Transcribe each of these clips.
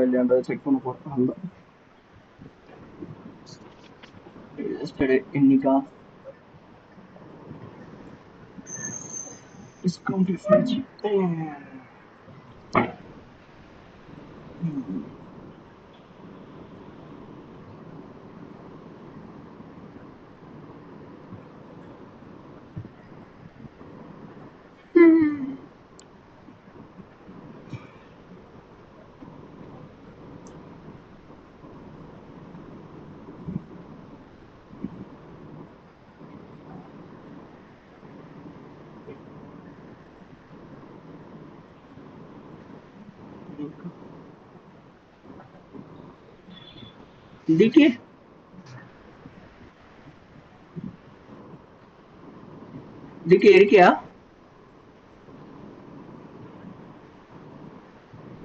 இல்லையான்றதை check பண்ண போகிறேன். Yesterday இன்னைக்கா டிஸ்கவுண்ட் ஃப்ரிட்ஜ். டிகே டிகே இருக்கியா?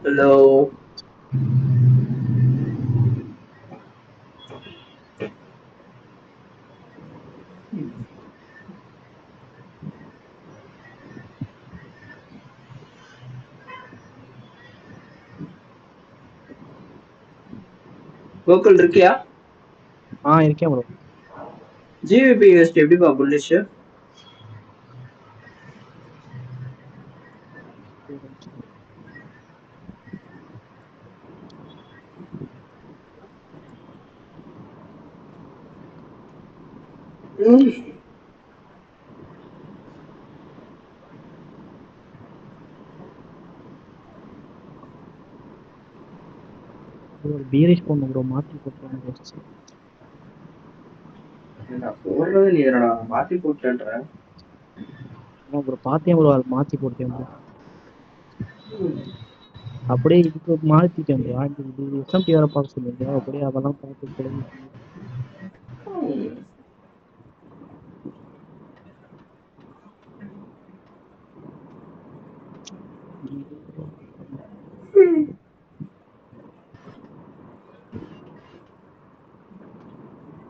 ஹலோ கோகுல் இருக்கியா? இருக்கேன் ப்ரோ. ஜிவிபி யூஎஸ்டி எப்படிப்பா புல்லிஷ்? ஒரு பீரிஷ் போடணும் ப்ரோ, மாற்றி போட்டுருவேன் யோசிச்சு. போடுறது நீ என்னடா மாற்றி போட்டேன்ற? ஆமாம் ப்ரோ, பார்த்தேன் ப்ரோ, அது மாற்றி போட்டேன் ப்ரோ. அப்படியே இதுக்கு மாற்றிட்டேன் ப்ரோ. இது எஸ்எம்டி வேறு பார்க்க சொல்லுங்க, அப்படியே அதெல்லாம் பார்த்து கிளம்பி.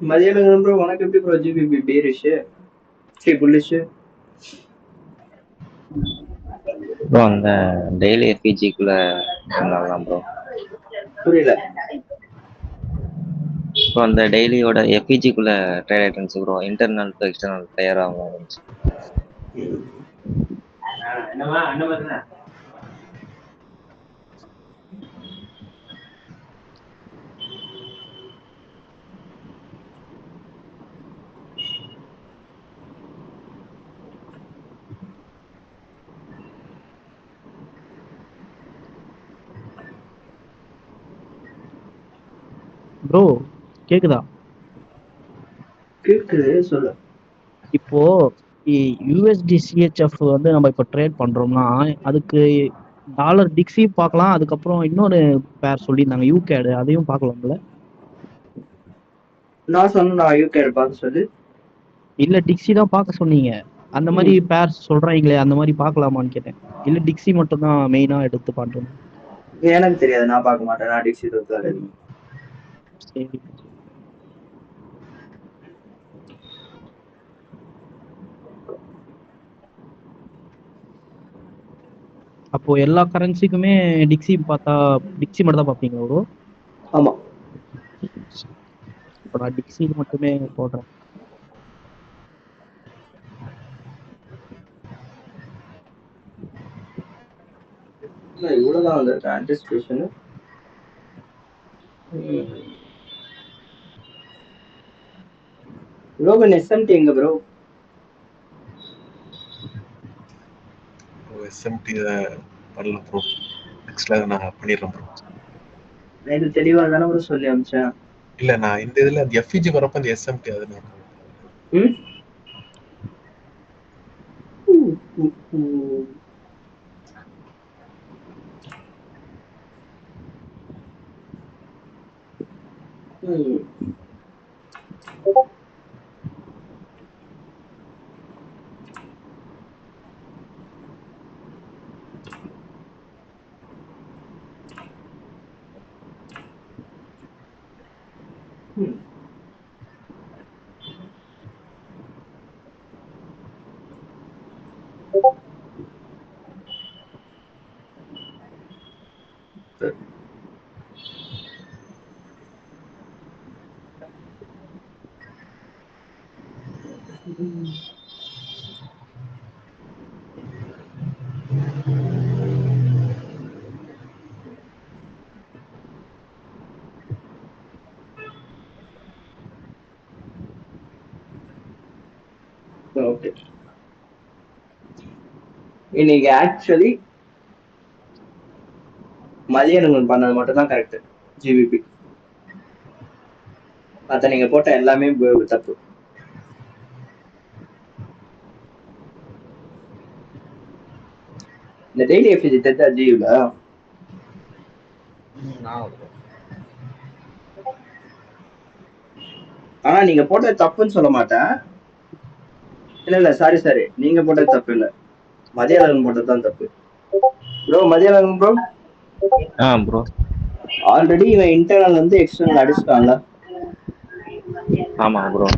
மதியானம் ப்ரோ உனக்கு எப்படி bro GBP bearish bullish? Bro அந்த டெய்லி எஃபிஜிக்குள்ள பண்ணலாம் ப்ரோ. புரியல ப்ரோ அந்த டெய்லியோட எஃபிஜிக்குள்ள trade items bro, internal to external தயார் ஆகும் இருந்துச்சு. என்னமா என்ன ப்ரோ கேக்குதா? கேக்குது சொல்லு. இப்போ யூஎஸ்டி சிஹெச்எஃப் வந்து நம்ம இப்போ ட்ரேட் பண்றோம்னா அதுக்கு டாலர் டிக்ஸி பார்க்கலாம், அதுக்கப்புறம் இன்னொரு பேர் சொல்லியிருந்தாங்க யூகேடு, அதையும் பார்க்கலாம்ல? நான் சொன்ன யூகேடு பார்க்க சொல்லு. இல்ல டிக்ஸி தான் பார்க்க சொன்னீங்க. அந்த மாதிரி பேர் சொல்றாங்களே, அந்த மாதிரி பார்க்கலாமான்னு கேட்டேன். இல்ல டிக்ஸி மட்டும் தான் மெயினா எடுத்து பண்றோம்? எனக்கு தெரியாது, நான் பார்க்க மாட்டேன். நான் டிக்ஸி தொத்தாரு. சரி. அப்போ எல்லா கரன்சிக்குமே டிக்ஸி பார்த்தா டிக்ஸி மட்டும் தான் பார்ப்பீங்க ப்ரோ? ஆமா. இப்போ நான் டிக்ஸி மட்டுமே போடுறேன். இவ்வளவுதான் வந்திருக்கு ஆன்டிசிபேஷன். ரோகன் எஸ்எம்டி எங்க ப்ரோ? எஸ்எம்டி பண்ணல ப்ரோ, நெக்ஸ்ட்ல நான் பண்ணிடுறேன் ப்ரோ. இது தெளிவா தானே ப்ரோ சொல்லி அமிச்சேன். இல்ல நான் இந்த இதுல அந்த எஃப்இஜி வரப்ப அந்த எஸ்எம்டி அது நான் ஓகே, இன்னைக்கு ஆக்சுவலி மதியானம் பண்ணது மட்டும் தான் கரெக்ட். ஜிபிபி மத்த நீங்க போட்ட எல்லாமே தப்பு. இந்த டெய்லி எஃபிஜி தெரிஞ்சா ஜியூல ஆனா நீங்க போட்டது தப்புன்னு சொல்ல மாட்டேன். இல்ல சாரி நீங்க போட்டது தப்பு இல்ல, மதியானம் போட்டது தான் தப்பு. ப்ரோ மதியானம் ப்ரோ ப்ரோ ஆல்ரெடி இவன் இன்டர்னல் வந்து எக்ஸ்டர்னல் அடிச்சிட்டான்ல. ஆமா ப்ரோ.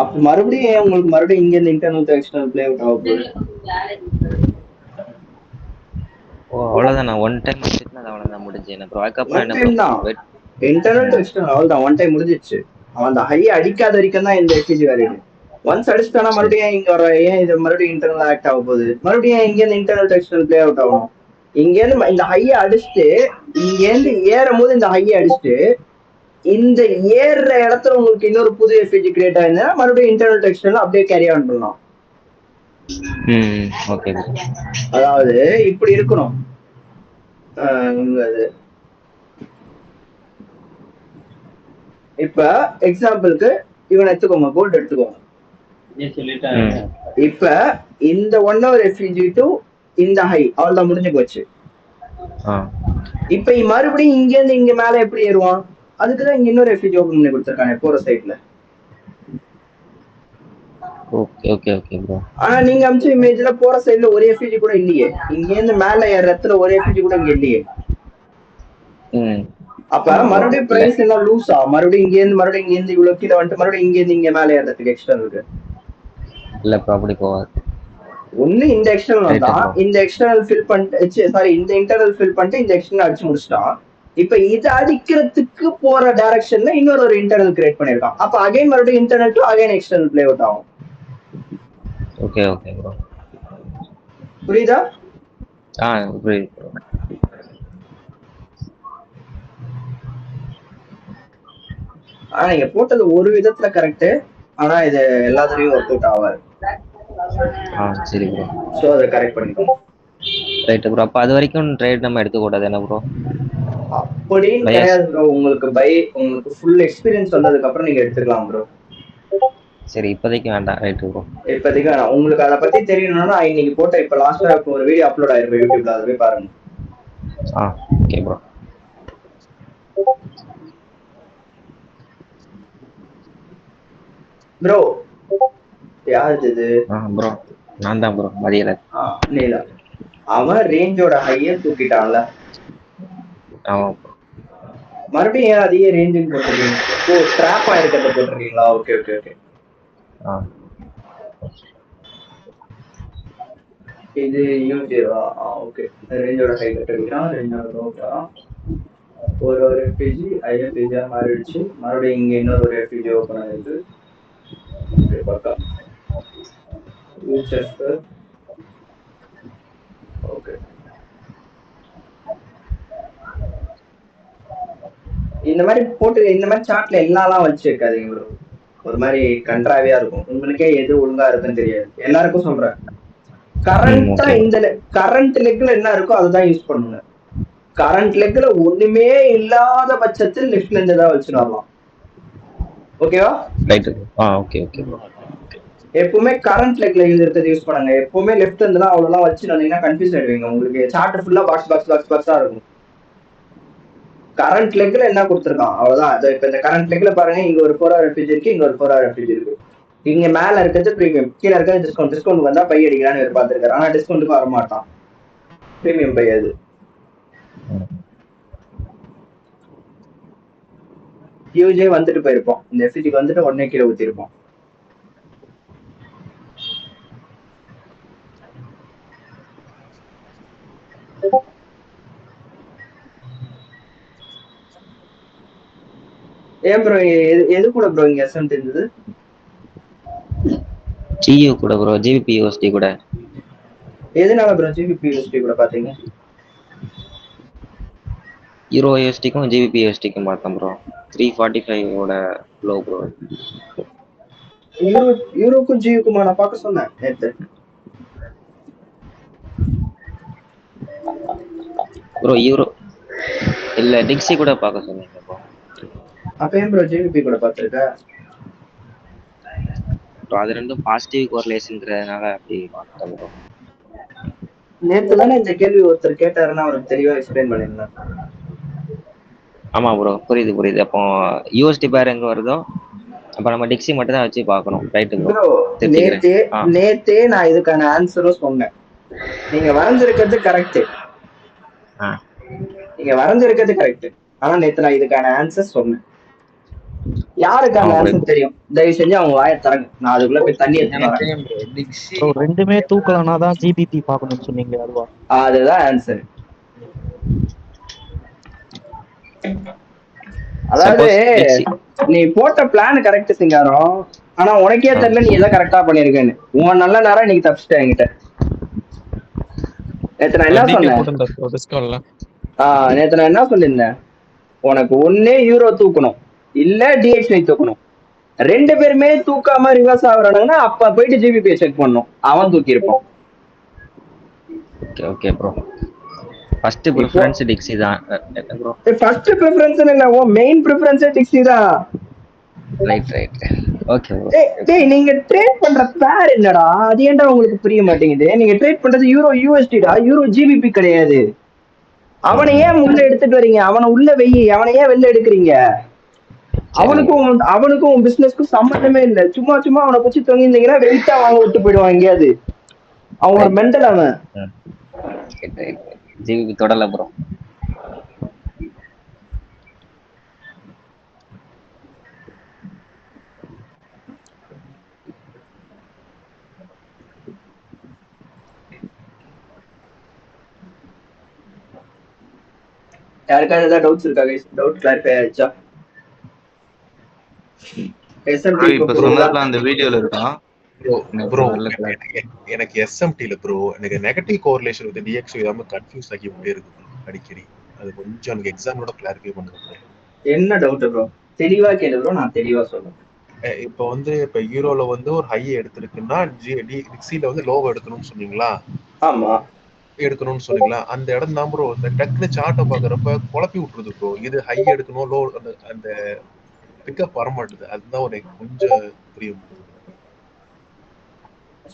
அப்ப மறுபடியும் உங்களுக்கு மறுபடியும் இங்க இருந்து இன்டர்னல் எக்ஸ்டர்னல் பிளே அவுட் ஆக போகுது. ஓ அவ்வளவுதானா? ஒன் டைம் அடிச்சிட்டா அவ்வளவுதான் முடிஞ்சு. என்ன ப்ரோ பேக்கப் என்ன ப்ரோ? இன்டர்னல் எக்ஸ்டர்னல் அவ்வளவுதான், ஒன் டைம் முடிஞ்சிச்சு. அவன் அந்த ஹை அடிக்காத வரைக்கும் தான் இந்த எஃபிஜி வேலையுது. ஒன்ஸ் அடிச்சுட்டானா மறுபடியும் இங்க வர ஏன் இது மறுபடியும் இன்டர்னல் ஆக்ட் ஆக போகுது? மறுபடியும் இங்க இருந்து இன்டர்னல் எக்ஸ்டர்னல் பிளே அவுட் ஆகணும். இங்க இருந்து இந்த ஹையை அடிச்சுட்டு இங்க இருந்து ஏறும் போது இந்த ஹையை அடிச்சுட்டு இந்த ஏறுற இடத்துல உங்களுக்கு இன்னொரு புது எஃபிஜி கிரியேட் ஆயிருந்தா மறுபடியும் இன்டர்னல் எக்ஸ்டர்னல் அப்படியே கேரி ஆன் பண்ணலாம். ஓகே. அதாவது இப்படி இருக்கணும். இப்ப எக்ஸாம்பிளுக்கு இவனை எடுத்துக்கோங்க, கோல்டு எடுத்துக்கோங்க. இப்ப இந்த 1 hour எஃபிஜி டு இந்த ஹை அவ்வளவுதான் முடிஞ்சு போச்சு. இப்ப மறுபடியும் இங்க இருந்து இங்க மேல எப்படி ஏறுவான்? அதுக்குதான் இங்க இன்னொரு எஃபிஜி ஓபன் பண்ணி கொடுத்துருக்காங்க போற சைட்ல. ஆனா நீங்க அமிச்ச இமேஜ்ல போற சைட்ல ஒரு எஃபிஜி கூட இல்லையே. இங்க இருந்து மேல ஏற இடத்துல ஒரு எஃபிஜி கூட இங்க இல்லையே. அப்ப மறுபடியும் பிரைஸ் எல்லாம் லூஸா? மறுபடியும் இங்க இருந்து இவ்வளவு கீழே வந்துட்டு மறுபடியும் இங்க இருந்து இங்க மேல ஏறதுக்கு எக்ஸ்டர்னல் இல்ல அப்படி போவாது. ஒண்ணு இந்த எக்ஸ்டர்னல் வந்தா இந்த எக்ஸ்டர்னல் ஃபில் பண்ணிட்டு இந்த இன்டர்னல் ஃபில் பண்ணிட்டு இந்த எக்ஸ்டர்னல் அடிச்சு முடிச்சிட்டான். இப்ப இது அடிக்கிறதுக்கு போற டைரக்ஷன்ல இன்னொரு ஒரு இன்டர்னல் கிரியேட் பண்ணிருக்கான். அப்ப அகைன் மறுபடியும் internal to again external play out ஆகும். Okay bro. புரியுதா? புரியுது. ஆனா நீங்க போட்டது ஒரு விதத்துல கரெக்ட், ஆனா இது எல்லாத்துலயும் ஒர்க் அவுட் ஆகாது. சரி ப்ரோ. சோ அதை கரெக்ட் பண்ணிக்கோங்க. Right bro. அப்ப அது வரைக்கும் ட்ரேட் நம்ம எடுக்க கூடாது என்ன ப்ரோ? அப்படின்னு கிடையாது ப்ரோ. உங்களுக்கு ஃபுல் எக்ஸ்பீரியன்ஸ் வந்ததுக்கு அப்புறம் நீங்க எடுத்துக்கலாம் ப்ரோ. சரி இப்போதைக்கு வேண்டாம். Right bro. இப்போதைக்கு வேணாம். உங்களுக்கு அதை பத்தி தெரியணும்னா இன்னைக்கு போட்ட இப்ப லாஸ்டா ஒரு வீடியோ அப்லோட் ஆயிருக்கு யூடியூப்ல, அதை போய் பாருங்க. Okay bro. ப்ரோ யாரு இது? ப்ரோ நான் தான் ப்ரோ, மதியல. நீலா. அவன் ரேஞ்சோட ஹைய தூக்கிட்டான்ல. ஆமா. மறுபடியும் ஏன் அதிக ரேஞ்சுக்கு போட்டுருக்கீங்க? ஓ ட்ராப் ஆயிருக்கிறத போட்டுருக்கீங்களா? Okay okay okay. இது யூடியூபா? ஓகே. ரேஞ்சோட ஹை கட்டுறீங்களா? ரேஞ்சோட லோட்டா ஒரு எஃபிஜி ஐஎஃபிஜியா மாறிடுச்சு. மறுபடியும் இங்க இன்னொரு ஒரு எஃபிஜி ஓப்பன் ஆயிருக்கு. பக்கா ஓகே. இந்த மாதிரி போட்டு இந்த மாதிரி சார்ட்ல எல்லாம் வச்சு வைக்காதீங்க ப்ரோ. ஒரு மாதிரி கன்றாவியா இருக்கும். உங்களுக்கே எது ஒழுங்கா இருக்குன்னு தெரியாது. எல்லாருக்கும் சொல்றேன், கரண்டா இந்த கரண்ட் லெக்ல என்ன இருக்கோ அதுதான் யூஸ் பண்ணுங்க. கரண்ட் லெக்ல ஒண்ணுமே இல்லாத பட்சத்தில் லெஃப்ட்ல இருந்து ஏதாவது வச்சுடலாம். ஓகேவா? எப்பவுமே கரண்ட் லெக்ல இருக்கிறது யூஸ் பண்ணுங்க. எப்பவுமே லெஃப்ட் இருந்தா அவ்வளவுலாம் வச்சு வந்தீங்கன்னா கன்ஃபியூஸ் ஆயிடுவீங்க. உங்களுக்கு சார்ட் ஃபுல்லா பாக்ஸா இருக்கும். கரண்ட் லெக்ல என்ன கொடுத்துருக்கான் அவ்வளவுதான். இப்ப இந்த கரண்ட் லெக்ல பாருங்க, இங்க ஒரு 4 hour எஃபிஜி இருக்கு, இங்க ஒரு 4 hour எஃபிஜி இருக்கு. இங்க மேல இருக்கிறது பிரீமியம், கீழே இருக்கிறது டிஸ்கவுண்ட். டிஸ்கவுண்ட் வந்தா பை அடிக்கலான்னு எதிர்பார்த்திருக்காரு. ஆனா டிஸ்கவுண்ட்டுக்கு வர மாட்டான். பிரீமியம் பை அது. யூஜே வந்துட்டு போயிருப்போம். இந்த எஃபிஜிக்கு வந்துட்டு உடனே கீழே ஊத்திருப்போம். ஏன் ப்ரோ எது கூட ப்ரோ இங்க எஸ்எம் தெரிஞ்சது? GU கூட ப்ரோ, ஜிபிபி யூஎஸ்டி கூட. எதனால ப்ரோ ஜிபிபி யூஎஸ்டி கூட பாத்தீங்க? யூரோ யூஎஸ்டிக்கும் ஜிபிபி யூஎஸ்டிக்கும் பார்த்தேன் ப்ரோ. 345 low bro. யூரோக்கும் ஜியூக்குமா நான் பார்க்க சொன்னேன் நேத்து. ப்ரோ யூரோ இல்ல டிக்ஸி கூட பார்க்க சொன்னீங்க ப்ரோ. அப்ப ஏன் ப்ரோ ஜிபிபி கூட பார்த்துருக்க? ப்ரோ அது ரெண்டும் பாசிட்டிவ் கோரிலேஷன்ங்கிறதுனால அப்படி பார்த்தேன் ப்ரோ. நேத்து தானே இந்த கேள்வி ஒருத்தர் கேட்டாருன்னா அவருக்கு தெளிவா எக்ஸ்பிளைன் பண்ணிருந்தேன். ஆமா ப்ரோ, புரியுது புரியுது. அப்போ யூஎஸ்டி பேர் எங்க வருதோ அப்ப நம்ம டிக்ஸி மட்டும் தான் வச்சு பார்க்கணும். ரைட்டு ப்ரோ, ப்ரோ தெரிஞ்சுக்கிறேன். நேத்தே நான் இதுக்கான ஆன்சரும் சொன்னேன். நீங்க வரைஞ்சிருக்கிறது கரெக்ட், நீங்க வரைஞ்சிருக்கிறது கரெக்ட். ஆனா நேத்து நான் இதுக்கான ஆன்சர் சொன்னேன். யாருக்கான ஆன்சர் தெரியும்? தயவு செஞ்சு அவங்க வாயை தரங்க, நான் அதுக்குள்ள போய் தண்ணி எடுத்து ரெண்டுமே தூக்கலனா தான் ஜிபிபி பார்க்கணும்னு சொன்னீங்க, அதுவா? அதுதான் ஆன்சர். அதாவது நீ போட்ட பிளான் கரெக்ட் சிங்காரம், ஆனா உனக்கே தெரியல நீ எல்லாம் கரெக்டா பண்ணிருக்கேன்னு. உன் நல்ல நேரம் நீங்க தப்பிச்சிட்ட என்கிட்ட. நேத்து நான் என்ன சொன்னேன்? நேத்து நான் என்ன சொல்லியிருந்தேன்? உனக்கு ஒன்னே யூரோ தூக்கணும், இல்ல டிஎக்ஸ்ஐ தூக்கணும். ரெண்டு பேருமே தூக்காம ரிவர்ஸ் ஆகுறானுங்கன்னா அப்ப போயிட்டு ஜிபிபி செக் பண்ணும், அவன் தூக்கி இருப்பான். ஓகே ப்ரோ, ஃபர்ஸ்ட் பிரெஃபரன்ஸ் டிக்ஸி தான் ப்ரோ. ஃபர்ஸ்ட் பிரெஃபரன்ஸ் இல்ல, ஓ மெயின் பிரெஃபரன்ஸ் டிக்ஸி தான். Right okay bro. டேய் நீங்க ட்ரேட் பண்ற பேர் என்னடா? அது ஏன்டா உங்களுக்கு புரிய மாட்டேங்குது? நீங்க ட்ரேட் பண்றது யூரோ யூஎஸ்டிடா, யூரோ ஜிபிபி கிடையாது. அவனை ஏன் உள்ள எடுத்துட்டு வரீங்க? அவனை உள்ள வெயி, அவனை ஏன் வெளில எடுக்கிறீங்க? அவனுக்கும் பிசினஸ்க்கும் சம்பந்தமே இல்ல. சும்மா அவனை பிடிச்சி தொங்கிருந்தீங்கன்னா வெயிட்டா வாங்க விட்டு போயிடுவான் எங்கேயாவது. அவன் ஒரு மென்டல். அவன் ஜிபிபி தொடல ப்ரோ. யாருக்காவது ஏதாவது டவுட்ஸ் இருக்கா? டவுட் கிளாரிஃபை ஆயிடுச்சா? இப்ப சொன்னதுல அந்த வீடியோல இருக்கான் ப்ரோ. எனக்கு எஸ்எம்டில ப்ரோ எனக்கு நெகட்டிவ் கோரிலேஷன் வித் டிஎக்ஸ் இல்லாம கன்ஃபியூஸ் ஆகிட்டே இருக்கு அடிக்கடி. அது கொஞ்சம் எனக்கு எக்ஸாம்லோட கிளாரிஃபை பண்ணுங்க ப்ரோ. என்ன டவுட் ப்ரோ? தெளிவா கேளு ப்ரோ, நான் தெளிவா சொல்றேன். இப்ப யூரோல ஒரு ஹை எடுத்திருக்குன்னா டிக்ஸில லோவ எடுக்கணும்னு சொன்னீங்களா? ஆமா, எடுக்கணும்னு சொன்னீங்களா? அந்த இடம் தான் ப்ரோ இந்த டக்குனு சார்ட்டை பாக்குறப்ப குழப்பி விட்டுருது ப்ரோ. இது ஹை எடுக்கணும், லோ அந்த பிக்கப் வர மாட்டுது. அதுதான் ஒரு கொஞ்சம் புரிய மாட்டேங்குது.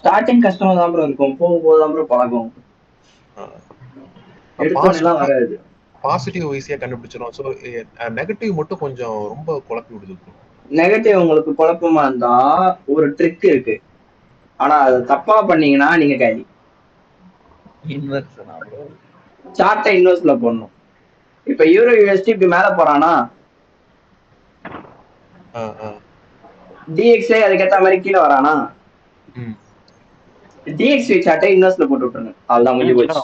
ஸ்டார்டிங் கஷ்டமா தான் ப்ரோ இருக்கும், போகும்போது தான் ப்ரோ பழகும். எடுத்தோம்லாம் வராது. பாசிட்டிவ் ஈஸியா கண்டுபிடிச்சிடும். சோ நெகட்டிவ் மட்டும் கொஞ்சம் ரொம்ப குழப்பி விடுது ப்ரோ. நெகட்டிவ் உங்களுக்கு குழப்பமா இருந்தா ஒரு ட்ரிக் இருக்கு, ஆனா அதை தப்பா பண்ணீங்கன்னா நீங்க கேள்வி. சார்ட்டை இன்வெர்ஸ்ல போடணும். இப்ப யூரோ யூஎஸ்டி இப்படி மேல போறானா, டிஎக்ஸ்ஐ அதுக்கேற்ற மாதிரி கீழே வரானா, டிஎக்ஸ்ஐ சார்ட்டை இன்வெர்ஸ்ல போட்டு விட்டுருங்க, அதுதான் முடிஞ்சு போச்சு.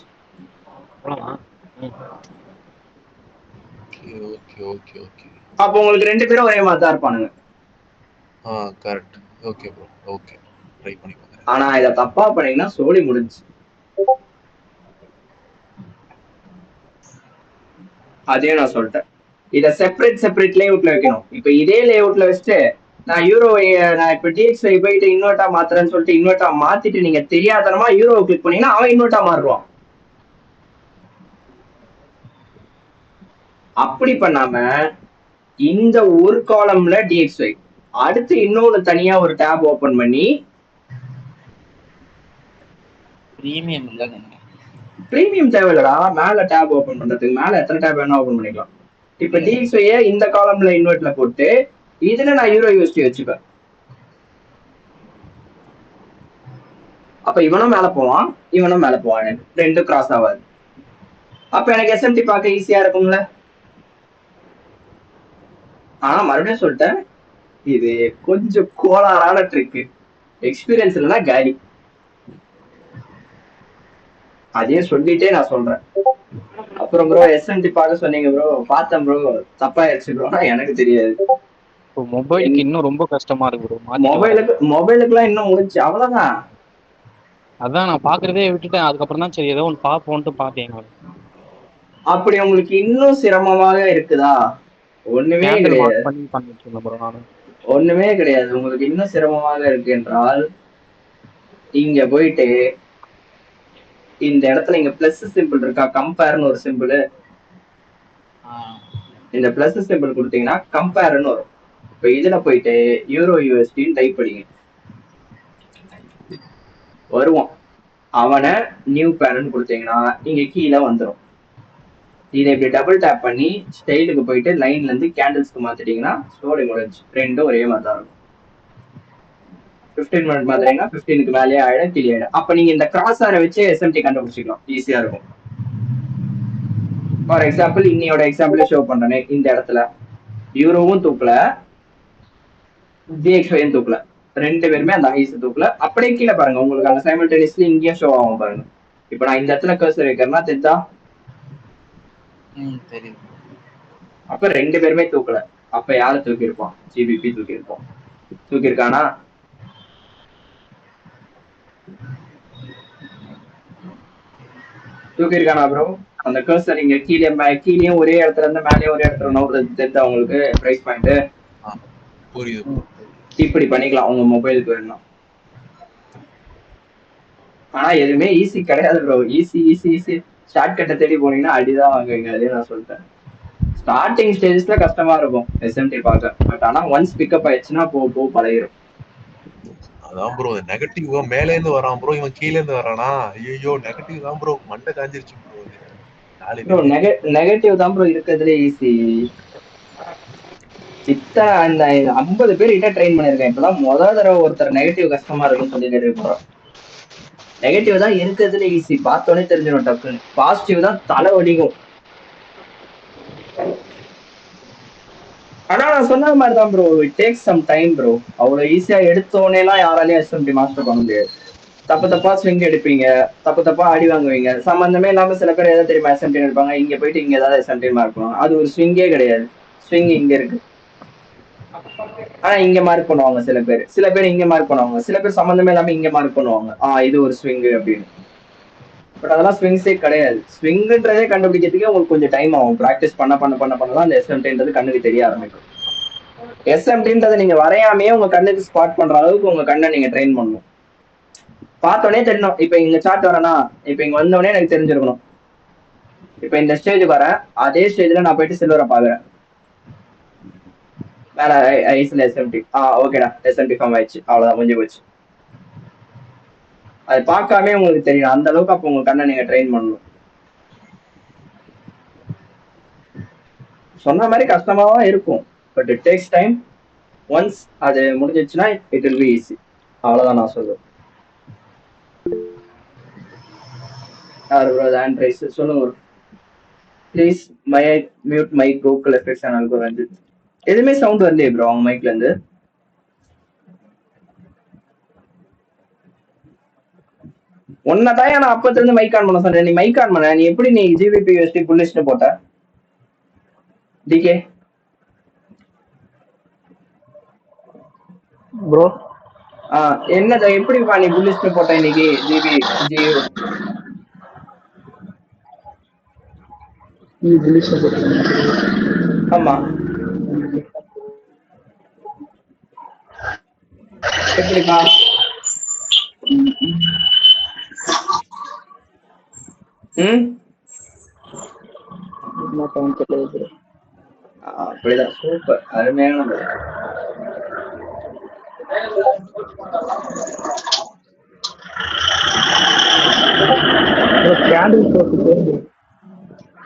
அப்போ உங்களுக்கு ரெண்டு பேரும் ஒரே மாதிரி தான் இருப்பானுங்க. Correct. Okay bro, okay try பண்ணி பாக்குறேன். ஆனா இத தப்பா பண்ணீங்கன்னா சோலி முடிஞ்சு. அதே நான் சொல்லிட்டேன், இத செப்பரேட் லேஅவுட்ல வைக்கணும். இப்ப இதே லேஅவுட்ல வச்சுட்டு நான் யூரோ, நான் இப்ப டிஎக்ஸ்ஐ போயிட்டு இன்வெர்ட்டா மாத்துறேன்னு சொல்லிட்டு இன்வெர்ட்டா மாத்திட்டு நீங்க தெரியாதனமா யூரோ கிளிக் பண்ணீங்கன்னா அவன் இன்வெர்ட்டா மாறுவான். அப்படி பண்ணாம இந்த ஒரு காலம்ல டிஎக்ஸ்ஐ, அடுத்து இன்னொன்னு தனியா ஒரு டேப் ஓபன் பண்ணி, பிரீமியம் தேவையில்லடா, மேல டேப் ஓபன் பண்றதுக்கு மேல எத்தனை டேப் வேணா ஓபன் பண்ணிக்கலாம். இப்ப டிஎக்ஸ்ஐ இந்த காலம்ல இன்வெர்ட்ல போட்டு இதுல நான் யூரோ யூஎஸ்டி வச்சுப்பேன். அப்ப இவனும் மேல போவான், இவனும் மேல போவான், ரெண்டு கிராஸ் ஆகாது. அப்ப எனக்கு எஸ்எம்டி பார்க்க ஈஸியா இருக்கும்ல. ஆனா மறுபடியும் சொல்லிட்டேன், இது கொஞ்சம் கோளாறான ட்ரிக், எக்ஸ்பீரியன்ஸ் இல்லைன்னா காலி. அதையும் சொல்லிட்டே நான் சொல்றேன். அப்புறம் ப்ரோ எஸ்எம்டி பார்க்க சொன்னீங்க ப்ரோ, பார்த்தேன் ப்ரோ, தப்பாயிருச்சு ப்ரோ. எனக்கு தெரியாது. இப்போ மொபைலுக்கு இன்னும் ரொம்ப கஷ்டமா இருக்கு ப்ரோ. மாத்திட்டு வரேன். மொபைலுக்குலாம் இன்னும் முடிஞ்சு அவ்வளவுதான். அதான் நான் பாக்குறதே விட்டுட்டேன். அதுக்கப்புறம் தான் சரி ஏதோ ஒன்று பார்ப்போன்ட்டு பார்த்தேன். அப்படி உங்களுக்கு இன்னும் சிரமமாக இருக்குதா? ஒண்ணுமே கேண்டில் கிடையாது. மார்க் பண்ணி பண்ணிட்டு இருந்தேன் ப்ரோ நானு. ஒண்ணுமே கிடையாது. உங்களுக்கு இன்னும் சிரமமாக இருக்கு என்றால் இங்க போயிட்டு இந்த இடத்துல இங்க பிளஸ் சிம்பிள் இருக்கா, கம்பேர்னு ஒரு சிம்பிள். இந்த பிளஸ் சிம்பிள் கொடுத்தீங்கன்னா கம்பேர்னு வரும். இப்ப இதுல போயிட்டு யூரோ யூஎஸ்டின்னு டைப் படிங்க, வருவோம். அவனை நியூ பேர்னு கொடுத்தீங்கன்னா இங்க கீழே வந்துடும். இதை இப்படி டபுள் டேப் பண்ணி ஸ்டைலுக்கு போயிட்டு லைன்ல இருந்து கேண்டில்ஸ்க்கு மாத்திட்டீங்கன்னா ஸ்டோரி முடிஞ்சு. ரெண்டும் ஒரே மாதிரி தான் இருக்கும். 15 மினிட் மாத்திரீங்கன்னா 15க்கு மேலேயே ஆயிடும், கீழே ஆயிடும். அப்ப நீங்க இந்த கிராஸ் ஆரை வச்சு எஸ்எம்டி கண்டுபிடிச்சிக்கலாம், ஈஸியா இருக்கும். ஃபார் எக்ஸாம்பிள் இன்னையோட எக்ஸாம்பிள் ஷோ பண்றேன். இந்த இடத்துல யூரோவும் தூக்கல, டிஎக்ஸ்ஒயும் தூக்கல, ரெண்டு பேருமே அந்த ஹைஸ் தூக்கல. அப்படியே கீழே பாருங்க, உங்களுக்கு அந்த சைமல்டேனியஸ்லி இங்கேயும் ஷோ ஆகும் பாருங்க. இப்ப நான் இந்த இடத்துல கர்சர் வைக்கிறேன்னா தெரிஞ்சா, தெரியுது. அப்ப ரெண்டு பேருமே தூக்கல. அப்ப யாரு தூக்கி இருப்பான்? ஜிபிபி தூக்கி இருப்பான். தூக்கி இருக்கானா? தூக்கி இருக்கானா ப்ரோ? அந்த கர்சர் இங்க கீழேயும் ஒரே இடத்துல இருந்து மேலேயும் ஒரே இடத்துல நோடுறது தெரிஞ்சா உங்களுக்கு பிரைஸ் பாயிண்ட். புரியுது. இப்படி பண்ணிக்கலாம் உங்க மொபைலுக்கு வேணும். ஆனா எதுவுமே ஈஸி கிடையாது ப்ரோ. ஈஸி ஷார்ட் கட்டை தேடி போனீங்கன்னா அடிதான் வாங்குவீங்க. அதே நான் சொல்லிட்டேன். ஸ்டார்டிங் ஸ்டேஜஸ்ல கஷ்டமா இருக்கும் எஸ்எம்டி பார்க்க. பட் ஆனா ஒன்ஸ் பிக்கப் ஆயிடுச்சுன்னா போக பழகிடும். அதான் ப்ரோ நெகட்டிவ் மேல இருந்து வரான் ப்ரோ, இவன் கீழ இருந்து வரானா? ஐயோ நெகட்டிவ் தான் ப்ரோ, மண்டை காஞ்சிருச்சு ப்ரோ. ப்ரோ நெகட்டிவ் தான் ப்ரோ இருக்கிறதுலே ஈஸி. இந்த 50 பேர் கிட்ட ட்ரெயின் பண்ணிருக்கேன். இப்பதான் முதல் தடவை ஒருத்தர் நெகட்டிவ் கஷ்டமா இருக்குன்னு சொல்லி கேட்டுருக்கோம். நெகட்டிவ் தான் இருக்கிறதுல ஈஸி, பார்த்தோன்னே தெரிஞ்சிடும் டக்குன்னு. பாசிட்டிவ் தான் தலை வலிக்கும். ஆனா நான் சொன்ன மாதிரி தான் bro, it takes some time bro. அவ்வளவு ஈஸியா எடுத்தோடனே எல்லாம் யாராலையும் எஸ்எம்டி மாஸ்டர் பண்ண முடியாது. தப்பா ஸ்விங் எடுப்பீங்க, தப்பா அடி வாங்குவீங்க. சம்பந்தமே இல்லாம சில பேர் எதாவது தெரியுமா எஸ்எம்டி எடுப்பாங்க, இங்க போயிட்டு இங்க ஏதாவது எஸ்எம்டி மார்க் பண்ணுவாங்க. அது ஒரு ஸ்விங்கே கிடையாது. ஸ்விங் இங்க இருக்கு, ஆனா இங்க மார்க் பண்ணுவாங்க. சில பேர் இங்க மார்க் பண்ணுவாங்க. சில பேர் சம்பந்தமே இல்லாம இங்க மார்க் பண்ணுவாங்க. இது ஒரு ஸ்விங் அப்படின்னு. பட் அதெல்லாம் ஸ்விங்ஸே கிடையாது. ஸ்விங்ன்றதே கண்டுபிடிக்கிறதுக்கே உங்களுக்கு கொஞ்சம் டைம் ஆகும். ப்ராக்டிஸ் பண்ணதான் அந்த எஸ்எம்டின்றது கண்ணுக்கு தெரிய ஆரம்பிக்கும். எஸ்எம்டின்றதை நீங்க வரையாமையே உங்க கண்ணுக்கு ஸ்பாட் பண்ற அளவுக்கு உங்க கண்ணை நீங்க ட்ரெயின் பண்ணணும். பார்த்தோன்னே தெரியணும். இப்ப இங்க சார்ட் வரேன்னா, இப்ப இங்க வந்தோடனே எனக்கு தெரிஞ்சிருக்கணும். இப்ப இந்த ஸ்டேஜுக்கு வரேன், அதே ஸ்டேஜ்ல நான் போயிட்டு சில்வரை பாக்குறேன். வேற ஐஸ்ல எஸ்எம்டி. ஓகேடா, எஸ்எம்டி ஃபார்ம் ஆயிடுச்சு, அவ்வளவுதான், முடிஞ்சு போச்சு. அது பார்க்காம உங்களுக்கு தெரியும். அந்த அளவுக்கு அப்ப உங்க கண்ணை நீங்க ட்ரெயின் பண்ணணும். சொன்ன மாதிரி கஷ்டமா தான் இருக்கும், but it takes time. Once அது முடிஞ்சிச்சுன்னா இட் வில் பி ஈஸி. அவ்வளவுதான் நான் சொல்லுவேன். ஹேண்ட் ரைஸ் சொல்லுங்க please. Mute mic Gokul effects சேனலுக்கு வந்து எதுவுமே சவுண்ட் வரலையே ப்ரோ அவங்க மைக்ல இருந்து. ஒன்னதான் நான் அப்பத்துல இருந்து மைக் ஆன் பண்ண சொன்னேன். நீ மைக் ஆன் பண்ண, நீ எப்படி நீ ஜிபிபி யூஎஸ்டி புல்லிஷ்னு போட்ட? டிகே ப்ரோ என்னது எப்படிப்பா நீ புல்லிஷ்னு போட்ட இன்னைக்கு? ஜியோ ஆமா, எப்படிப்பா? அப்படிதான், சூப்பர், அருமையான.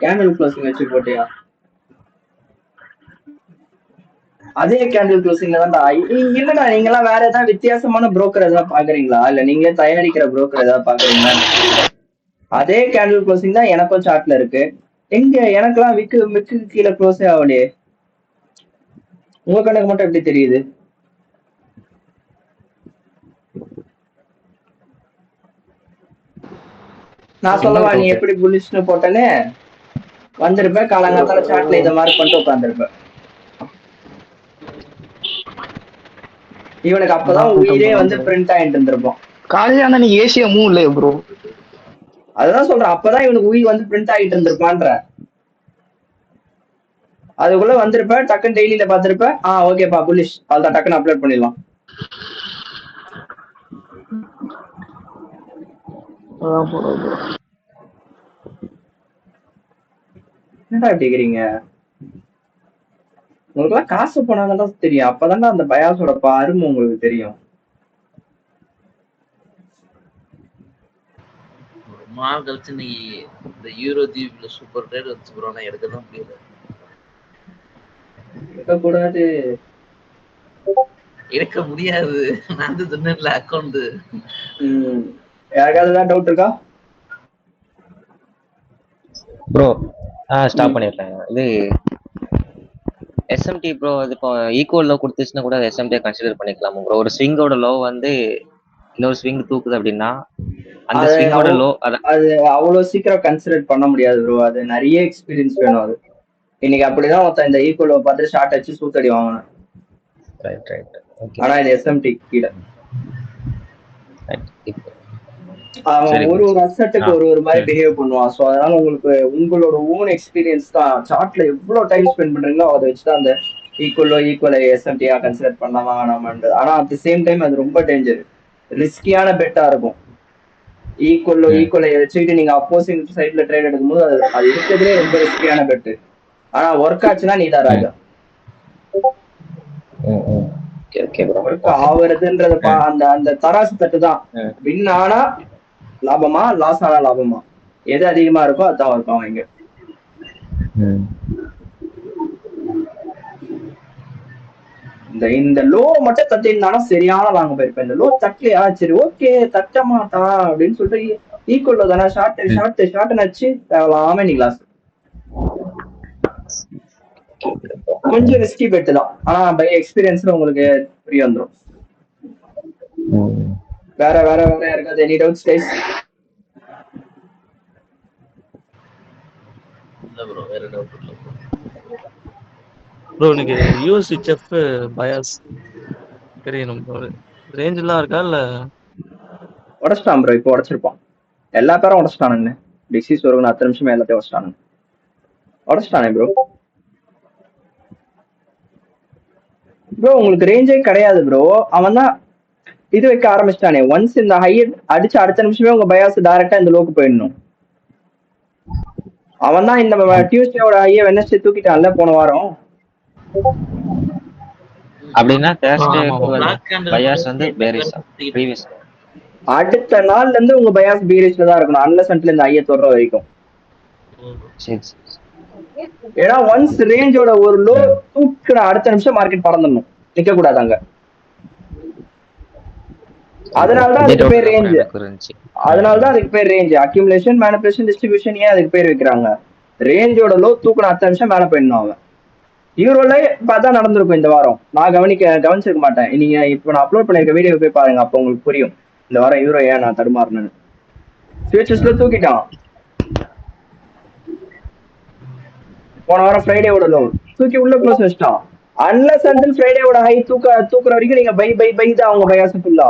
கேண்டில் க்ளோசிங் வச்சு போட்டியா? அதே கேண்டில் க்ளோசிங்ல தான்டா. இல்லடா, நீங்க எல்லாம் வேற ஏதாவது வித்தியாசமான புரோக்கர் ஏதாவது பாக்குறீங்களா? இல்ல நீங்களே தயாரிக்கிற புரோக்கர் ஏதாவது பாக்குறீங்களா? அதே கேண்டில் க்ளோசிங் தான் எனக்கும் சார்ட்ல இருக்கு. எங்க எனக்கெல்லாம் விக்கு கீழே க்ளோஸே ஆகலையே. உங்க கணக்கு மட்டும் எப்படி தெரியுது? நான் சொல்லவா நீ எப்படி புல்லிஷ்னு போட்டேன்னு? வந்திருப்ப காலங்காத்தால சாட்ல இதை மார்க் பண்ணிட்டு உட்காந்துருப்ப. இவனுக்கு அப்பதான் உயிரே வந்து பிரிண்ட் ஆயிட்டு இருந்திருப்பான். காலையில ஆனா நீ ஏசியா மூவ் இல்லையா ப்ரோ? அதுதான் சொல்றேன், அப்பதான் இவனுக்கு உயிர் வந்து பிரிண்ட் ஆகிட்டு இருந்திருப்பான்ற. அதுக்குள்ள வந்திருப்ப, டக்குன்னு டெய்லியில பாத்திருப்ப, ஓகேப்பா புலிஷ், அதான் டக்குன்னு அப்லோட் பண்ணிடலாம். என்னடா இப்படி இருக்கிறீங்க? உங்களுக்கு எல்லாம் காசு போனாதான் தெரியும், அப்பதான்டா அந்த பயாஸோட அருமை உங்களுக்கு தெரியும். ரொம்ப நாள் கழிச்சு நீ இந்த யூரோ தீப்ல சூப்பர் ட்ரேட் வச்சு ப்ரோ, நான் எடுக்கதான் முடியல. இருக்கக்கூடாது, எடுக்க முடியாது, நான் வந்து சொன்னேன்ல அக்கௌண்ட். யாருக்காவது ஏதாவது டவுட் இருக்கா ப்ரோ? ஸ்டாப் பண்ணிடுறேன். இது எஸ்எம்டி ப்ரோ, இது இப்போ ஈக்குவல் லோ கொடுத்துச்சுன்னா கூட எஸ்எம்டியை கன்சிடர் பண்ணிக்கலாம் ப்ரோ. ஒரு ஸ்விங்கோட லோ வந்து இன்னொரு ஸ்விங் தூக்குது அப்படின்னா அந்த ஸ்விங்கோட லோ அது அவ்வளவு சீக்கிரம் கன்சிடர் பண்ண முடியாது ப்ரோ. அது நிறைய எக்ஸ்பீரியன்ஸ் வேணும். அது இன்னைக்கு அப்படிதான் ஒருத்தன் இந்த ஈக்குவல் லோ பார்த்து ஷார்ட் அடிச்சு சூத்தடி வாங்கினேன். ஆனா இது எஸ்எம்டி கீழே அவன் ஒரு அசெட்டுக்கு ஒரு மாதிரி பிஹேவ் பண்ணுவான். ஸோ அதனால உங்களுக்கு உங்களோட ஓன் எக்ஸ்பீரியன்ஸ் தான். சார்ட்ல எவ்வளவு டைம் ஸ்பெண்ட் பண்றீங்களோ அதை வச்சுதான் அந்த ஈக்குவல் எஸ்எம்டியா கன்சிடர் பண்ணலாமா வேணாமான்றது. ஆனா அட் தி சேம் டைம் அது ரொம்ப டேஞ்சர், ரிஸ்கியான பெட்டா இருக்கும். ஈக்குவலை வச்சுக்கிட்டு நீங்க அப்போசிங் சைட்ல ட்ரேட் எடுக்கும்போது அது இருக்கிறதுலே ரொம்ப ரிஸ்கியான பெட்டு. ஆனா ஒர்க் ஆச்சுன்னா நீ தான் ராஜா. ஒர்க் ஆகுறதுன்றது அந்த தராசு தட்டு தான். வின் ஆனா லாபமா, லாஸ் ஆனா லாபமா, எது அதிகமா இருக்கோ அதுதான் ஒர்க் ஆகும் இங்க. இந்த லோ மட்டும் தட்டிருந்தானா சரியான லாங்க போயிருப்பேன். இந்த லோ தட்டலையா, சரி ஓகே தட்ட மாட்டான் அப்படின்னு சொல்லிட்டு ஈக்குவல்ல தானே ஷார்ட் நச்சு தேவலாம நீ கிளாஸ். கொஞ்சம் ரிஸ்கி பெட்டு தான், ஆனா பை எக்ஸ்பீரியன்ஸ்ல உங்களுக்கு புரிய வந்துடும். வேற இருக்காது. Any doubts guys? இல்ல ப்ரோ, வேற டவுட் இல்ல ப்ரோ. எனக்கு யூஎஸ்ஹெச்எஃப் பயாஸ் தெரியணும் ப்ரோ. ரேஞ்ச் எல்லாம் இருக்கா இல்ல? உடச்சிட்டான் ப்ரோ, இப்போ உடச்சிருப்பான். எல்லா பேரும் உடச்சிட்டானுங்க. டிசீஸ் ஒரு 10 நிமிஷமே எல்லாத்தையும் உடச்சிட்டானே ப்ரோ. ப்ரோ உங்களுக்கு ரேஞ்சே கிடையாது ப்ரோ. அவன் தான் இது வைக்க ஆரம்பிச்சிட்டானே. ஒன்ஸ் இந்த ஹை அடிச்சு அடுத்த நிமிஷமே உங்க பயாஸ் டைரக்டா இந்த லோக்கு போயிடணும். அவன் தான் இந்த டியூஸ்டேவோட ஹையை வெட்னஸ்டே தூக்கிட்டான்ல போன வாரம். அப்படின்னா பயாஸ் வந்து அடுத்த நாள்ல இருந்து உங்க பயாஸ் பீரிஷ்ல தான் இருக்கணும், அன்லஸ் அன்டில் இந்த ஹையை தொடுற வரைக்கும். ஏன்னா ஒன்ஸ் ரேஞ்சோட ஒரு லோ தூக்கின அடுத்த நிமிஷம் மார்க்கெட் பறந்துடணும், நிக்க கூடாது அங்க. அதனாலதான் அதுக்கு பேர் ரேஞ்ச். அதனாலதான் அதுக்கு பேர் ரேஞ்ச். அக்யூமுலேஷன், மேனிபுலேஷன், டிஸ்ட்ரிபியூஷன் ஏன் அதுக்கு பேர் வைக்கிறாங்க? ரேஞ்சோட லோ தூக்கின அடுத்த நிமிஷம் மேல போயிடணும் அவன். யூரோல பார்த்தா நடந்திருக்கும் இந்த வாரம். நான் கவனிச்சிருக்க மாட்டேன். நீங்க இப்போ நான் அப்லோட் பண்ணிருக்க வீடியோ போய் பாருங்க, அப்போ உங்களுக்கு புரியும் இந்த வாரம் யூரோ ஏன் நான் தடுமாறினேன்னு. ஃபியூச்சர்ஸ்ல தூக்கிட்டான். போன வாரம் ஃப்ரைடேவோட லோ தூக்கி உள்ள க்ளோஸ் வச்சிட்டான். அன்லஸ் அன்டில் ஃப்ரைடேவோட ஹை தூக்குற வரைக்கும் நீங்க பை தான் அவங்க பயாஸ் ஃபுல்லா.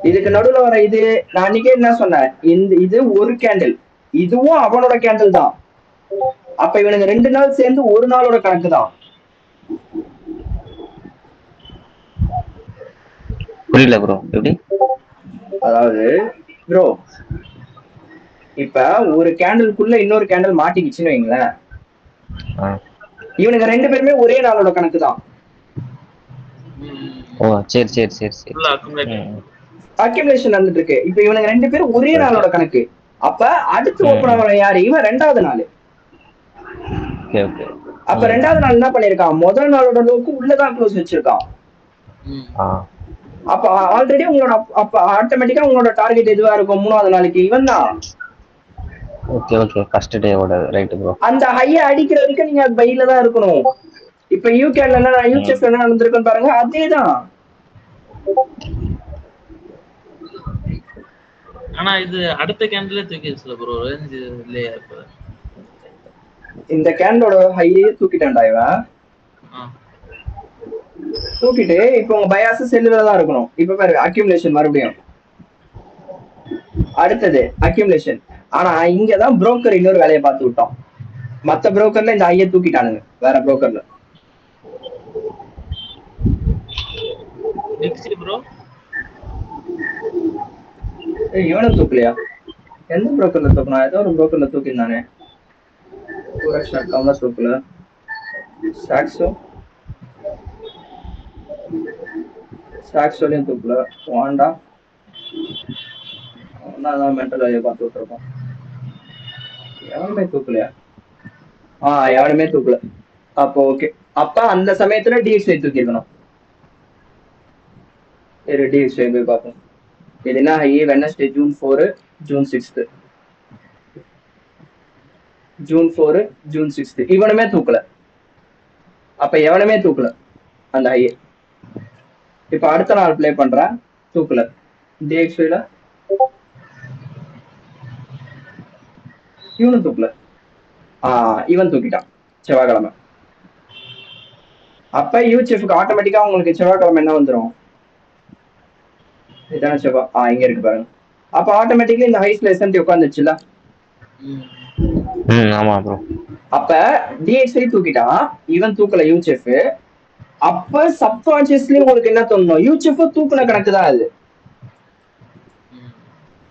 இதுக்கு நடுவுல வர இது நான் அன்னைக்கே என்ன சொன்னேன், இது ஒரு கேண்டில், இதுவும் அவனோட கேண்டில் தான். அப்ப இவனுக்கு 2 நாள் சேர்ந்து ஒரு நாளோட கணக்கு தான். புரியல ப்ரோ எப்படி? அதாவது ப்ரோ இப்ப ஒரு கேண்டிலுக்குள்ள இன்னொரு கேண்டில் மாட்டிக்கிச்சுன்னு வைங்களேன், இவனுக்கு 2 பேருமே ஒரே நாளோட கணக்கு தான். சரி. அக்யூமுலேஷன் நடந்துட்டு இருக்கு. இப்ப இவனுக்கு 2 பேரும் ஒரே நாளோட கணக்கு. அப்ப அடுத்து ஓபன் ஆகிற யாரு? இவன் 2வது நாள். அப்ப 2வது நாள் என்ன பண்ணிருக்கான்? முதல் நாளோட லோக்கு உள்ளதான் க்ளோஸ் வச்சிருக்கான். அப்ப ஆல்ரெடி உங்களோட அப்ப ஆட்டோமேட்டிக்கா உங்களோட டார்கெட் எதுவா இருக்கும்? 3வது நாளைக்கு இவன் தான். ஃபர்ஸ்ட் டேவோட ரைட் ப்ரோ. அந்த ஹைய அடிக்கிற வரைக்கும் நீங்க பைல தான் இருக்கணும். இப்ப யூகேல என்ன நடந்திருக்குன்னு பாருங்க, அதேதான். ஆனா இது அடுத்த கேண்டிலே தூக்கிடுச்சுல ப்ரோ, ரேஞ்ச் இல்லையா இப்ப? இந்த கேண்டோட ஹையே தூக்கிட்டான்டா இவன். தூக்கிட்டு இப்போ உங்க பயாஸ் செல்லுல தான் இருக்கணும். இப்ப பாரு அக்யூமுலேஷன் மறுபடியும் அடுத்தது அக்யூமுலேஷன். ஆனா இங்கதான் புரோக்கர் இன்னொரு வேலையை பார்த்து விட்டோம். மத்த புரோக்கர்ல இந்த ஐய தூக்கிட்டானுங்க வேற புரோக்கர்ல. டிக்ஸி ப்ரோ இவனும் தூக்கலையா? எந்த புரோக்கர்ல தூக்கினா? ஏதோ ஒரு புரோக்கர்ல தூக்கினானே. தான் தூக்கல. சாக்ஸோ சாக்ஸோலையும் தூக்கல. வாண்டா அதான் மென்டல் ஐயா பார்த்து விட்டுருக்கோம். எவனுமே தூக்கலையா? எவனுமே தூக்கல. அப்போ ஓகே. அப்ப அந்த சமயத்துல டிஎக்ஸ்ஐ தூக்கிருக்கணும். டிஎக்ஸ்ஐ போய் பார்ப்போம். இது என்ன high? Wednesday June 4 June 6 June 4 June 6 இவனுமே தூக்கல. அப்ப எவனுமே தூக்கல அந்த ஹையை. இப்ப அடுத்த நாள் பிளே பண்றேன், தூக்கல. டிஎக்ஸ்ஐல இவனும் தூக்கல. இவன் தூக்கிட்டான் செவ்வாய்க்கிழமை. அப்ப யூஎச்எஃப்க்கு ஆட்டோமேட்டிக்கா உங்களுக்கு செவ்வாய்க்கிழமை என்ன வந்துடும்? இதான செவ்வாய். இங்க இருக்கு பாருங்க. அப்ப ஆட்டோமேட்டிக்கலி இந்த ஹைஸ்ல எஸ்எம்டி உட்காந்துச்சுல. ஆமா ப்ரோ. அப்ப டிஎக்ஸ்ஐ தூக்கிட்டான், இவன் தூக்கல யூஎச்எஃப். அப்ப சப்கான்சியஸ்லி உங்களுக்கு என்ன தோணும்? யூஎச்எஃப் தூக்குன கணக்கு தான் அது.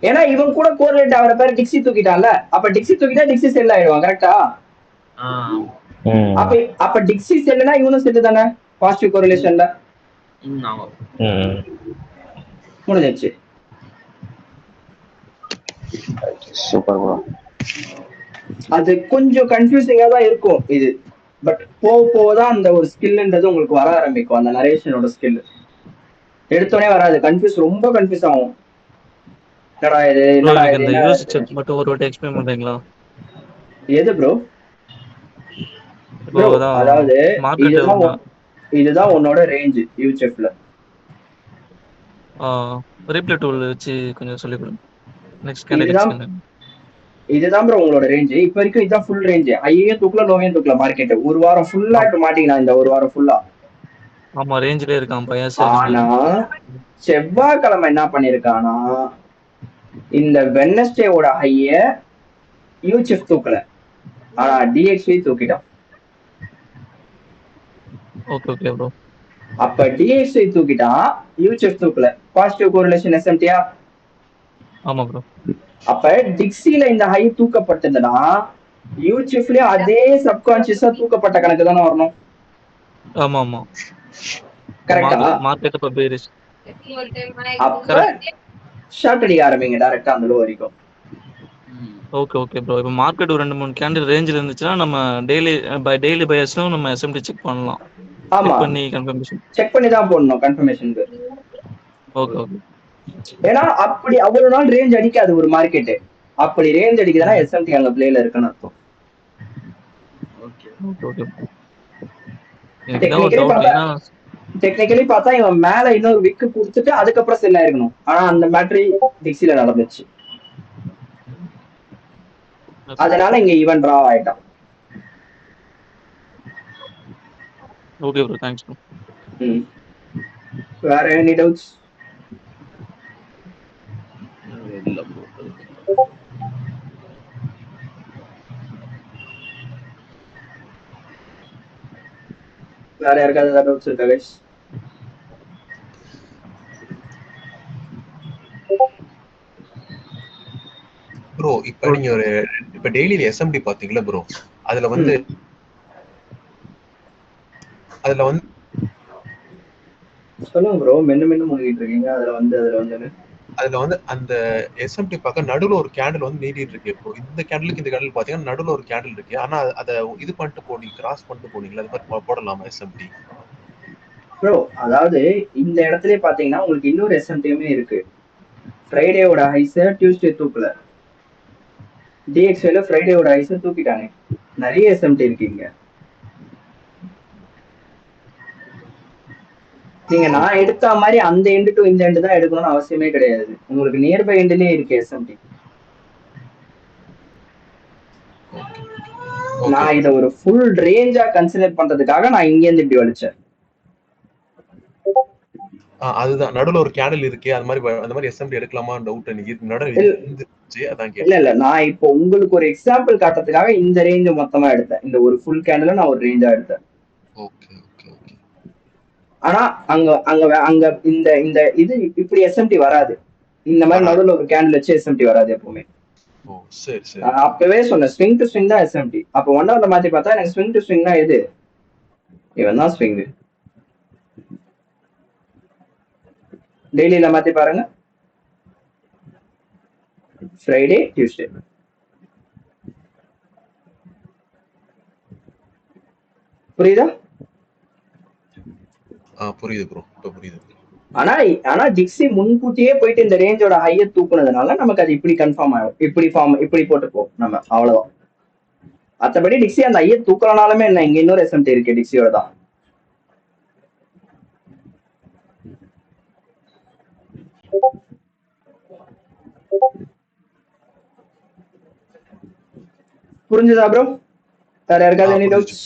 ஏன்னா இவன் கூட கோரிலேட் ஆகிற பேர் டிக்ஸி தூக்கிட்டான்ல. அப்ப டிக்ஸி தூக்கிட்டா டிக்ஸி செல் ஆயிடுவான். கரெக்டா? அப்ப டிக்ஸி செல்லுனா இவனும் செல்லு தானே பாசிட்டிவ் கோரிலேஷன்ல. முடிஞ்சிச்சு. Super bro. அது கொஞ்சம் கன்ஃபியூசிங்கா தான் இருக்கும் இது. பட் போக போதான் அந்த ஒரு ஸ்கில்ன்றது உங்களுக்கு வர ஆரம்பிக்கும். அந்த நரேஷனோட ஸ்கில் எடுத்தோடனே வராது. ரொம்ப கன்ஃபியூஸ் ஆகும். எது ப்ரோ? அதாவது இதுதான் உன்னோட ரேஞ்ச் யூஎச்எஃப்ல. ரீப்ளே டூல் வச்சு கொஞ்சம் சொல்லி கொடுங்க. நெக்ஸ்ட் கேண்டிடேட் இதுதான் ப்ரோ உங்களோட ரேஞ்ச். இப்ப வரைக்கும் இதுதான் ஃபுல் ரேஞ்ச். ஐயே தூக்கல, லோவையும் தூக்கல. மார்க்கெட் ஒரு வாரம் ஃபுல்லா இப்ப மாட்டீங்கன்னா இந்த ஒரு வாரம் ஃபுல்லா. ஆமா ரேஞ்சிலே இருக்கான் பையன். ஆனா செவ்வாய்க்கிழமை என்ன பண்ணிருக்கானா, இந்த வெட்னஸ்டேவோட ஹைய யூஎச்எஃப் தூக்கல, ஆனா டிஎக்ஸ்ஐ தூக்கிட்டான். Okay bro. அப்ப டிஎக்ஸ்ஐ தூக்கிட்டான், யூஎச்எஃப் தூக்கல. Positive correlation எஸ்எம்டியா? ஆமா ப்ரோ. அப்ப டிக்ஸில இந்த ஹை தூக்கப்பட்டதுன்னா யூஎச்எஃப்லயே அதே சப்கான்சியஸா தூக்கப்பட்ட கணக்கு தானே வரணும். ஆமா கரெக்ட்டா? மார்க்கெட் இப்ப பேரிஷ். அப்ப ஷார்ட் அடிக்க ஆரம்பிங்க டைரக்டா அந்த லோ வரைக்கும். Okay bro. இப்போ மார்க்கெட் ஒரு 2-3 கேண்டில் ரேஞ்சில இருந்துச்சுன்னா நம்ம டெய்லி பையர்ஸும் நம்ம எஸ்எம்டி செக் பண்ணலாம். ஆமா, செக் பண்ணி தான் போடணும் கன்ஃபர்மேஷனுக்கு. ஓகே. ஏன்னா அப்படி அவ்வளவு நாள் ரேஞ்ச் அடிக்காது ஒரு மார்க்கெட். அப்படி ரேஞ்ச் அடிக்குதுன்னா எஸ்எம்டி அங்க பிளேல இருக்குன்னு அர்த்தம். டெக்னிக்கலி பார்த்தா இவன் மேல இன்னொரு விக்கு கொடுத்துட்டு அதுக்கப்புறம் செல் ஆயிருக்கணும். ஆனா அந்த மேட்ரி டிக்ஸில நடந்துச்சு. அதனால இங்க ஈவன் டிரா ஆயிட்டான். Okay bro, thanks bro. வேற எனி டவுட்ஸ்? வேற யாருக்காவது ஏதாவது டவுட்ஸ் இருக்கா கைஸ்? ப்ரோ இப்ப நீங்க இப்ப டெய்லி எஸ்எம்டி பாத்தீங்களா ப்ரோ? அதுல வந்து சொல்லுங்க ப்ரோ. மென்னு முழுகிட்டு இருக்கீங்க. அதுல வந்து அந்த எஸ்எம்டி பார்க்க நடுவுல ஒரு கேண்டில் வந்து நீட்டிட்டு இருக்கு ப்ரோ. இந்த கேண்டிலுக்கு இந்த கேண்டில் பாத்தீங்கன்னா நடுவுல ஒரு கேண்டில் இருக்கு. ஆனா அதை இது பண்ணிட்டு போனீங்க, கிராஸ் பண்ணிட்டு போனீங்களா? அது மாதிரி போடலாமா எஸ்எம்டி? ப்ரோ அதாவது இந்த இடத்துல பாத்தீங்கன்னா உங்களுக்கு இன்னொரு எஸ்எம்டியுமே இருக்கு. ஃப்ரைடேவோட ஹைஸ் டியூஸ்டே தூக்கல. டிஎக்ஸ்ஐல ஃப்ரைடேவோட ஹைஸ் தூக்கிட்டாங்க. நிறைய எஸ்எம்டி இருக்கீங்க. நீங்க நான் எடுத்த மாதிரி அந்த எண்டு டு இந்த எண்டு தான் எடுக்கணும்னு அவசியமே கிடையாது. உங்களுக்கு நியர்பை எண்ட்லயே இருக்கு எஸ்எம்டி. நான் இதை ஒரு ஃபுல் ரேஞ்சா கன்சிடர் பண்றதுக்காக நான் இங்க இருந்து இப்படி வலிச்சேன். அதுதான் நடுவுல ஒரு கேண்டில் இருக்கே, அது மாதிரி அந்த மாதிரி எஸ்எம்டி எடுக்கலாமா டவுட் எனக்கு நடுவில் இல்ல இருந்துச்சு, அதான் இல்ல கேட்டேன். இல்ல நான் இப்போ உங்களுக்கு ஒரு எக்ஸாம்பிள் காட்டுறதுக்காக இந்த ரேஞ்ச் மொத்தமா எடுத்தேன். இந்த ஒரு ஃபுல் கேண்டில் நான் ஒரு ரேஞ்சா எடுத்தேன். Okay okay okay. ஆனா அங்க அங்க அங்க இந்த இந்த இது இப்படி எஸ்எம்டி வராது. இந்த மாதிரி வராது. நடுவுல ஒரு கேண்டில் வச்சு எஸ்எம்டி வராது எப்பவுமே. ஓ சரி சரி. நான் அப்பவே சொன்னேன் ஸ்விங் டு ஸ்விங் தான் எஸ்எம்டி. அப்போ ஒன் ஹவர்ல மாத்தி பார்த்தா எனக்கு ஸ்விங் டு ஸ்விங்னா எது? இவன் தான் ஸ்விங். டெய்லியில மாத்தி பாருங்க. Friday Tuesday. புரியுதா? புரியுது ப்ரோ, இப்போ புரியுது. ஆனா ஆனா டிக்ஸி முன்கூட்டியே போயிட்டு இந்த ரேஞ்சோட ஹைய தூக்குனதுனால நமக்கு அது இப்படி கன்ஃபார்ம் ஆகும். இப்படி போட்டுப்போம் நம்ம, அவ்வளவுதான். மற்றபடி டிக்ஸி அந்த ஐய தூக்கலனாலுமே என்ன, இங்க இன்னொரு எஸ்எம்டி இருக்கு டிக்ஸியோட தான். புரிஞ்சுதா ப்ரோ? வேற யாருக்காவது எனி டவுட்ஸ்?